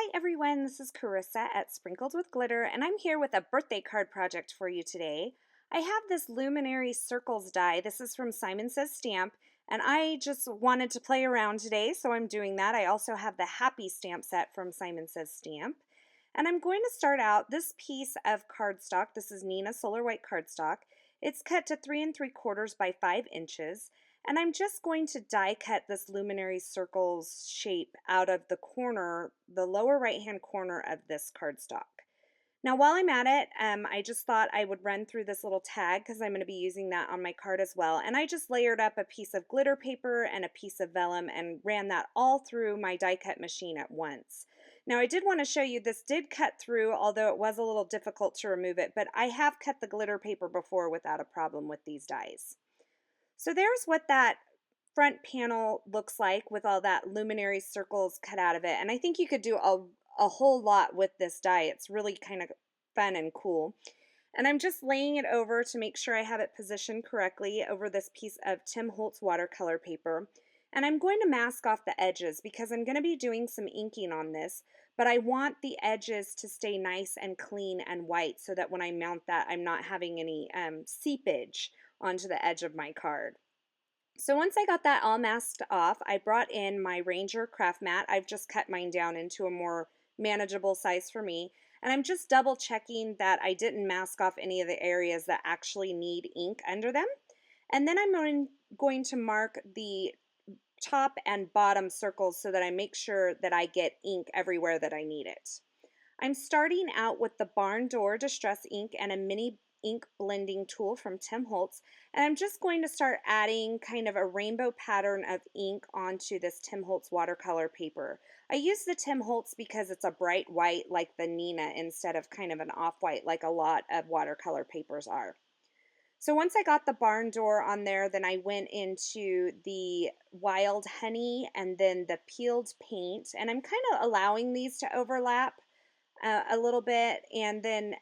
Hi everyone, this is Carissa at Sprinkled with Glitter, and I'm here with a birthday card project for you today. I have this Luminary Circles die. This is from Simon Says Stamp, and I just wanted to play around today, so I'm doing that. I also have the Happy Stamp set from Simon Says Stamp. And I'm going to start out this piece of cardstock. This is Nina Solar White cardstock. It's cut to 3 3/4 by 5 inches. And I'm just going to die cut this luminary circles shape out of the corner, the lower right hand corner of this cardstock. Now while I'm at it, I just thought I would run through this little tag because I'm going to be using that on my card as well. And I just layered up a piece of glitter paper and a piece of vellum and ran that all through my die cut machine at once. Now I did want to show you this did cut through, although it was a little difficult to remove it, but I have cut the glitter paper before without a problem with these dies. So there's what that front panel looks like with all that luminary circles cut out of it. And I think you could do a whole lot with this die. It's really kind of fun and cool. And I'm just laying it over to make sure I have it positioned correctly over this piece of Tim Holtz watercolor paper. And I'm going to mask off the edges because I'm going to be doing some inking on this, but I want the edges to stay nice and clean and white so that when I mount that, I'm not having any seepage onto the edge of my card. So once I got that all masked off, I brought in my Ranger craft mat. I've just cut mine down into a more manageable size for me. And I'm just double checking that I didn't mask off any of the areas that actually need ink under them. And then I'm going to mark the top and bottom circles so that I make sure that I get ink everywhere that I need it. I'm starting out with the Barn Door Distress ink and a mini ink blending tool from Tim Holtz, and I'm just going to start adding kind of a rainbow pattern of ink onto this Tim Holtz watercolor paper. I use the Tim Holtz because it's a bright white like the Nina instead of kind of an off-white like a lot of watercolor papers are. So once I got the barn door on there, then I went into the wild honey and then the peeled paint, and I'm kind of allowing these to overlap a little bit, and then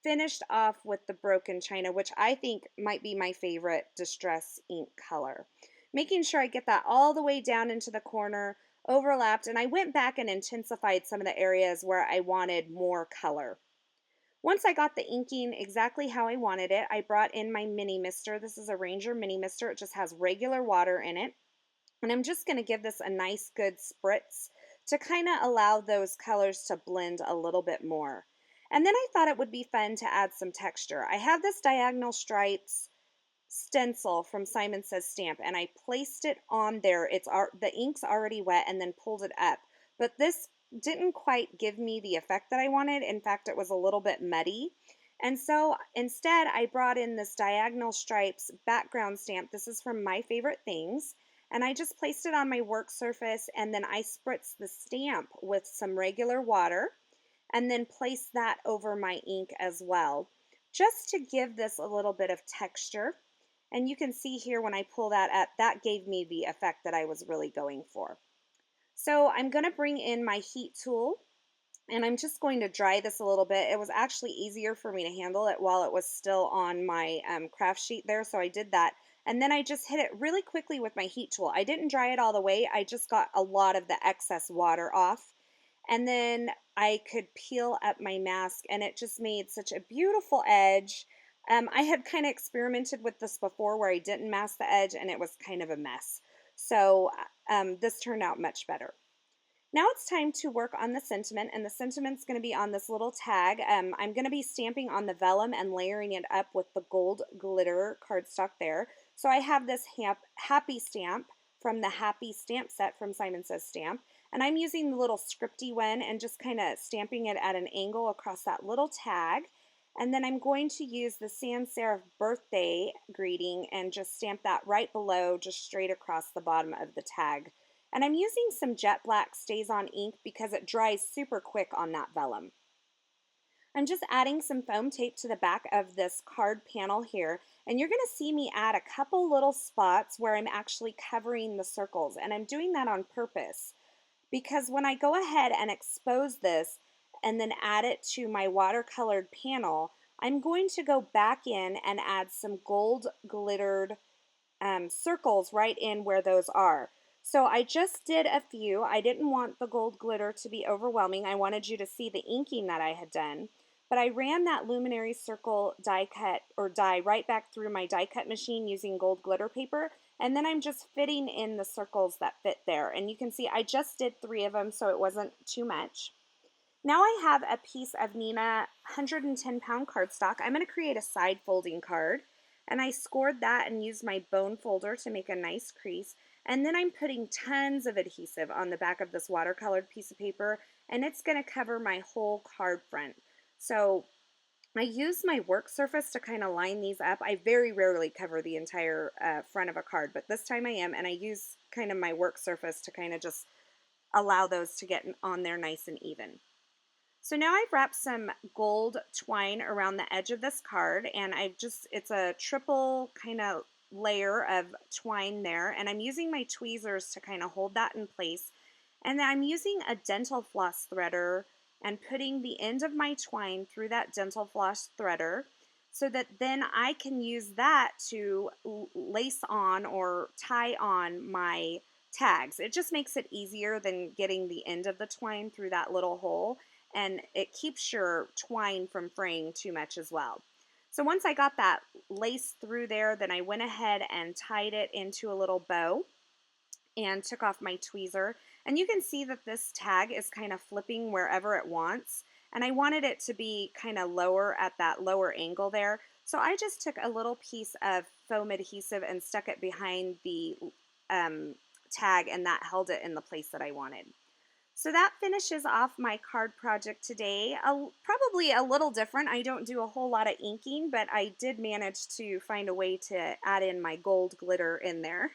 finished off with the broken china, which I think might be my favorite distress ink color. Making sure I get that all the way down into the corner, overlapped, and I went back and intensified some of the areas where I wanted more color. Once I got the inking exactly how I wanted it, I brought in my mini mister. This is a Ranger mini mister. It just has regular water in it. And I'm just going to give this a nice good spritz to kind of allow those colors to blend a little bit more. And then I thought it would be fun to add some texture. I have this diagonal stripes stencil from Simon Says Stamp, and I placed it on there. The ink's already wet, and then pulled it up. But this didn't quite give me the effect that I wanted. In fact, it was a little bit muddy. And so instead, I brought in this diagonal stripes background stamp. This is from My Favorite Things. And I just placed it on my work surface, and then I spritzed the stamp with some regular water and then placed that over my ink as well, just to give this a little bit of texture. And you can see here when I pull that up, that gave me the effect that I was really going for. So I'm going to bring in my heat tool, and I'm just going to dry this a little bit. It was actually easier for me to handle it while it was still on my craft sheet there, so I did that. And then I just hit it really quickly with my heat tool. I didn't dry it all the way. I just got a lot of the excess water off. And then I could peel up my mask, and it just made such a beautiful edge. I had kind of experimented with this before where I didn't mask the edge, and it was kind of a mess. So this turned out much better. Now it's time to work on the sentiment, and the sentiment's going to be on this little tag. I'm going to be stamping on the vellum and layering it up with the gold glitter cardstock there. So I have this happy stamp from the Happy Stamp set from Simon Says Stamp, and I'm using the little scripty one and just kind of stamping it at an angle across that little tag. And then I'm going to use the sans serif birthday greeting and just stamp that right below, just straight across the bottom of the tag. And I'm using some jet black StazOn ink because it dries super quick on that vellum. I'm just adding some foam tape to the back of this card panel here, and you're going to see me add a couple little spots where I'm actually covering the circles, and I'm doing that on purpose because when I go ahead and expose this and then add it to my watercolored panel, I'm going to go back in and add some gold glittered circles right in where those are. So I just did a few. I didn't want the gold glitter to be overwhelming. I wanted you to see the inking that I had done. But I ran that Luminary Circle die cut or die right back through my die cut machine using gold glitter paper. And then I'm just fitting in the circles that fit there. And you can see I just did 3 of them, so it wasn't too much. Now I have a piece of Nina 110-pound cardstock. I'm going to create a side folding card, and I scored that and used my bone folder to make a nice crease. And then I'm putting tons of adhesive on the back of this watercolored piece of paper, and it's going to cover my whole card front. So I use my work surface to kind of line these up. I very rarely cover the entire front of a card, but this time I am, and I use kind of my work surface to kind of just allow those to get on there nice and even. So now I've wrapped some gold twine around the edge of this card, and it's a triple kind of layer of twine there, and I'm using my tweezers to kind of hold that in place. And then I'm using a dental floss threader and putting the end of my twine through that dental floss threader so that then I can use that to lace on or tie on my tags. It just makes it easier than getting the end of the twine through that little hole, and it keeps your twine from fraying too much as well. So once I got that lace through there, then I went ahead and tied it into a little bow and took off my tweezer. And you can see that this tag is kind of flipping wherever it wants. And I wanted it to be kind of lower at that lower angle there. So I just took a little piece of foam adhesive and stuck it behind the tag, and that held it in the place that I wanted. So that finishes off my card project today. Probably a little different. I don't do a whole lot of inking, but I did manage to find a way to add in my gold glitter in there.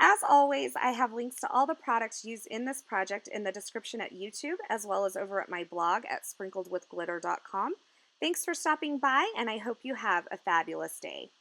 As always, I have links to all the products used in this project in the description at YouTube, as well as over at my blog at sprinkledwithglitter.com. Thanks for stopping by, and I hope you have a fabulous day.